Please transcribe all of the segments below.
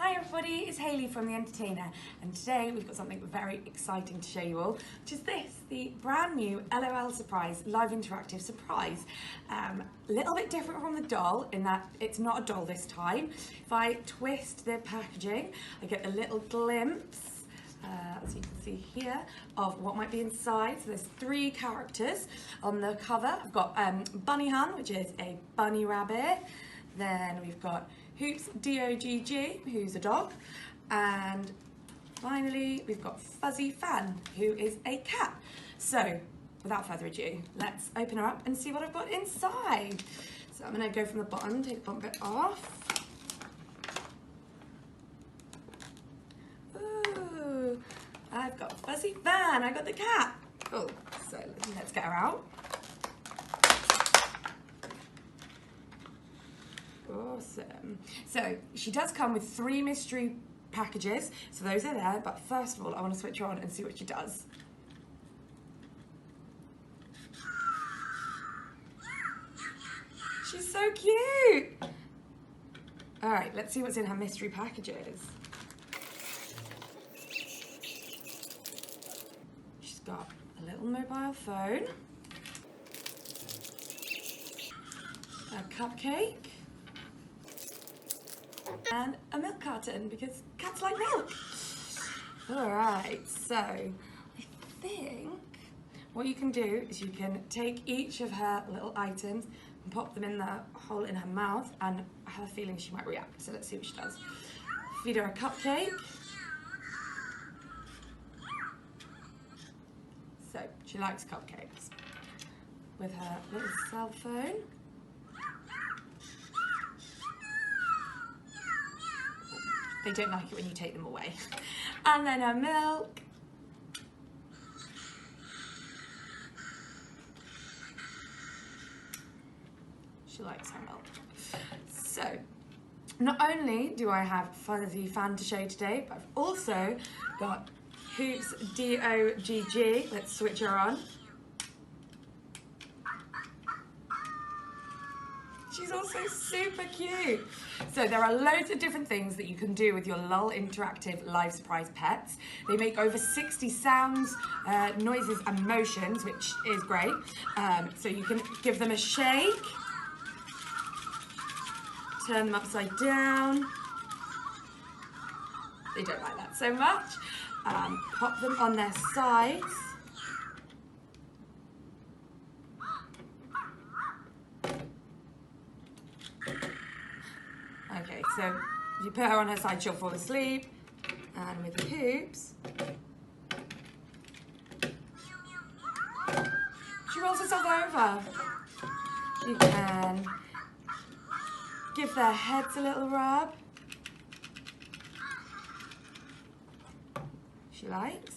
Hi everybody, it's Hayley from The Entertainer, and today we've got something very exciting to show you all, which is this, the brand new L.O.L Surprise live interactive surprise. A little bit different from the doll in that it's not a doll this time. If I twist the packaging, I get a little glimpse, as you can see here, of what might be inside. So there's 3 characters on the cover. I've got Bunny Hun, which is a bunny rabbit. Then we've got Hoops D-O-G-G, who's a dog. And finally, we've got Fuzzy Fan, who is a cat. So, without further ado, let's open her up and see what I've got inside. So I'm gonna go from the bottom, take the bottom bit off. Ooh, I've got Fuzzy Fan, I got the cat. Oh, so let's get her out. Awesome. So she does come with 3 mystery packages, so those are there, but first of all I want to switch her on and see what she does. She's so cute! Alright, let's see what's in her mystery packages. She's got a little mobile phone, a cupcake, and a milk carton, because cats like milk. Alright, so I think what you can do is you can take each of her little items and pop them in the hole in her mouth, and I have a feeling she might react, so let's see what she does. Feed her a cupcake. So she likes cupcakes. With her little cell phone. They don't like it when you take them away. And then her milk. She likes her milk. So, not only do I have Fuzzy Fan to show you today, but I've also got Hoops D-O-G-G. Let's switch her on. She's also super cute. So there are loads of different things that you can do with your L.O.L interactive live surprise pets. They make over 60 sounds, noises and motions, which is great. So you can give them a shake, turn them upside down. They don't like that so much. Pop them on their sides. Okay, so if you put her on her side, she'll fall asleep. And with the Hoops, she rolls herself over. You can give their heads a little rub. She likes.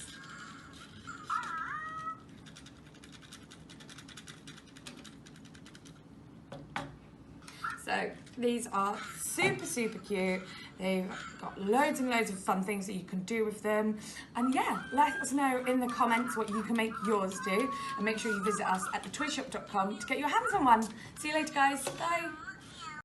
So these are super cute. They've got loads and loads of fun things that you can do with them. And yeah, let us know in the comments what you can make yours do. And make sure you visit us at thetoyshop.com to get your hands on one. See you later, guys. Bye.